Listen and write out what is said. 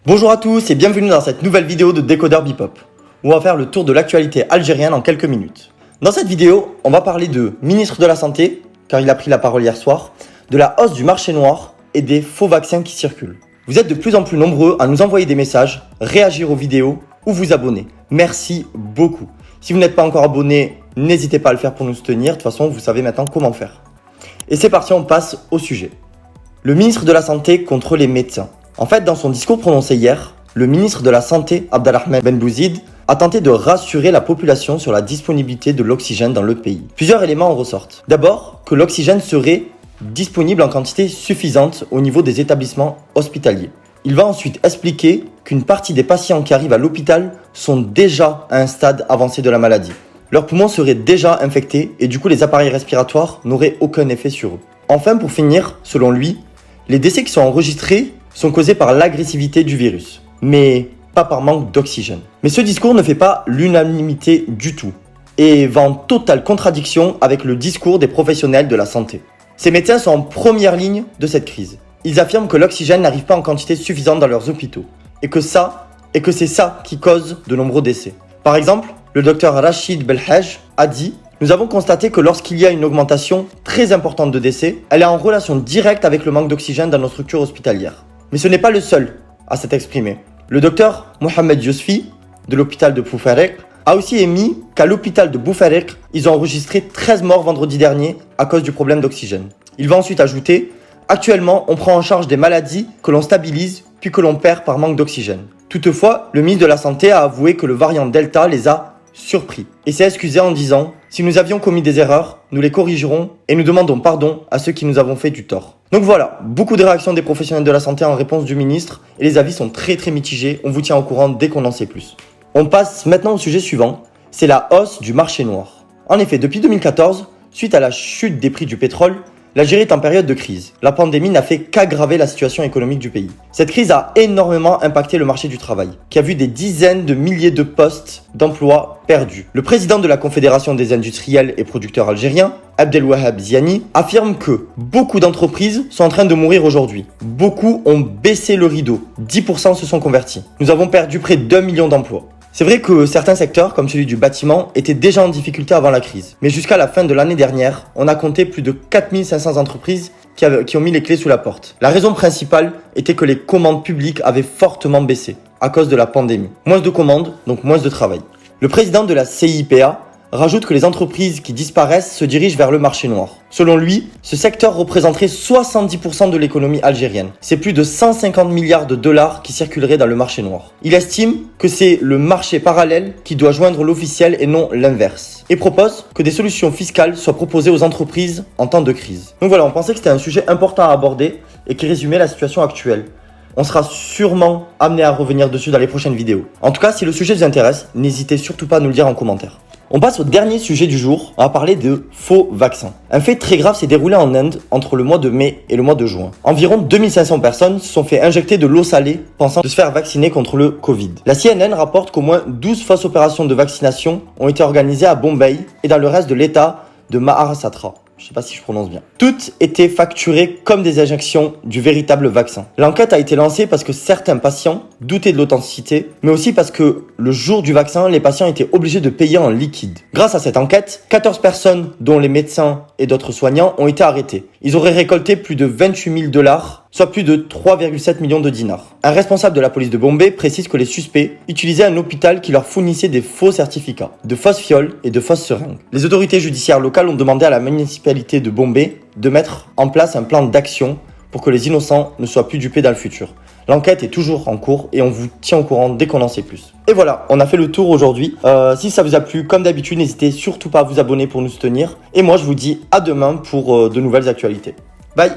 Bonjour à tous et bienvenue dans cette nouvelle vidéo de Décodeur Bipop, où on va faire le tour de l'actualité algérienne en quelques minutes. Dans cette vidéo, on va parler de ministre de la Santé, car il a pris la parole hier soir, de la hausse du marché noir et des faux vaccins qui circulent. Vous êtes de plus en plus nombreux à nous envoyer des messages, réagir aux vidéos ou vous abonner. Merci beaucoup. Si vous n'êtes pas encore abonné, n'hésitez pas à le faire pour nous soutenir. De toute façon, vous savez maintenant comment faire. Et c'est parti, on passe au sujet. Le ministre de la Santé contre les médecins. En fait, dans son discours prononcé hier, le ministre de la Santé, Abdelrahman Ben Bouzid, a tenté de rassurer la population sur la disponibilité de l'oxygène dans le pays. Plusieurs éléments en ressortent. D'abord, que l'oxygène serait disponible en quantité suffisante au niveau des établissements hospitaliers. Il va ensuite expliquer qu'une partie des patients qui arrivent à l'hôpital sont déjà à un stade avancé de la maladie. Leurs poumons seraient déjà infectés et du coup les appareils respiratoires n'auraient aucun effet sur eux. Enfin, pour finir, selon lui, les décès qui sont enregistrés sont causés par l'agressivité du virus, mais pas par manque d'oxygène. Mais ce discours ne fait pas l'unanimité du tout et va en totale contradiction avec le discours des professionnels de la santé. Ces médecins sont en première ligne de cette crise. Ils affirment que l'oxygène n'arrive pas en quantité suffisante dans leurs hôpitaux et que c'est ça qui cause de nombreux décès. Par exemple, le docteur Rachid Belhaj a dit « Nous avons constaté que lorsqu'il y a une augmentation très importante de décès, elle est en relation directe avec le manque d'oxygène dans nos structures hospitalières. » Mais ce n'est pas le seul à s'être exprimé. Le docteur Mohamed Yousfi, de l'hôpital de Boufarek, a aussi émis qu'à l'hôpital de Boufarek, ils ont enregistré 13 morts vendredi dernier à cause du problème d'oxygène. Il va ensuite ajouter « Actuellement, on prend en charge des maladies que l'on stabilise puis que l'on perd par manque d'oxygène. » Toutefois, le ministre de la Santé a avoué que le variant Delta les a surpris et s'est excusé en disant « Si nous avions commis des erreurs, nous les corrigerons et nous demandons pardon à ceux qui nous avons fait du tort. » Donc voilà, beaucoup de réactions des professionnels de la santé en réponse du ministre et les avis sont très mitigés, on vous tient au courant dès qu'on en sait plus. On passe maintenant au sujet suivant, c'est la hausse du marché noir. En effet, depuis 2014, suite à la chute des prix du pétrole, l'Algérie est en période de crise. La pandémie n'a fait qu'aggraver la situation économique du pays. Cette crise a énormément impacté le marché du travail, qui a vu des dizaines de milliers de postes d'emplois perdus. Le président de la Confédération des industriels et producteurs algériens, Abdelwahab Ziani, affirme que beaucoup d'entreprises sont en train de mourir aujourd'hui. Beaucoup ont baissé le rideau, 10% se sont convertis. Nous avons perdu près d'1 million d'emplois. C'est vrai que certains secteurs, comme celui du bâtiment, étaient déjà en difficulté avant la crise. Mais jusqu'à la fin de l'année dernière, on a compté plus de 4500 entreprises qui ont mis les clés sous la porte. La raison principale était que les commandes publiques avaient fortement baissé à cause de la pandémie. Moins de commandes, donc moins de travail. Le président de la CIPA rajoute que les entreprises qui disparaissent se dirigent vers le marché noir. Selon lui, ce secteur représenterait 70% de l'économie algérienne. C'est plus de 150 milliards de dollars qui circuleraient dans le marché noir. Il estime que c'est le marché parallèle qui doit joindre l'officiel et non l'inverse. Et propose que des solutions fiscales soient proposées aux entreprises en temps de crise. Donc voilà, on pensait que c'était un sujet important à aborder et qui résumait la situation actuelle. On sera sûrement amené à revenir dessus dans les prochaines vidéos. En tout cas, si le sujet vous intéresse, n'hésitez surtout pas à nous le dire en commentaire. On passe au dernier sujet du jour, on va parler de faux vaccins. Un fait très grave s'est déroulé en Inde entre le mois de mai et le mois de juin. Environ 2500 personnes se sont fait injecter de l'eau salée pensant de se faire vacciner contre le Covid. La CNN rapporte qu'au moins 12 fausses opérations de vaccination ont été organisées à Bombay et dans le reste de l'état de Maharashtra. Je ne sais pas si je prononce bien. Toutes étaient facturées comme des injections du véritable vaccin. L'enquête a été lancée parce que certains patients doutaient de l'authenticité, mais aussi parce que le jour du vaccin, les patients étaient obligés de payer en liquide. Grâce à cette enquête, 14 personnes, dont les médecins et d'autres soignants, ont été arrêtés. Ils auraient récolté plus de 28 000 $, soit plus de 3,7 millions de dinars. Un responsable de la police de Bombay précise que les suspects utilisaient un hôpital qui leur fournissait des faux certificats, de fausses fioles et de fausses seringues. Les autorités judiciaires locales ont demandé à la municipalité de Bombay de mettre en place un plan d'action pour que les innocents ne soient plus dupés dans le futur. L'enquête est toujours en cours et on vous tient au courant dès qu'on en sait plus. Et voilà, on a fait le tour aujourd'hui. Si ça vous a plu, comme d'habitude, n'hésitez surtout pas à vous abonner pour nous soutenir. Et moi, je vous dis à demain pour de nouvelles actualités. Bye!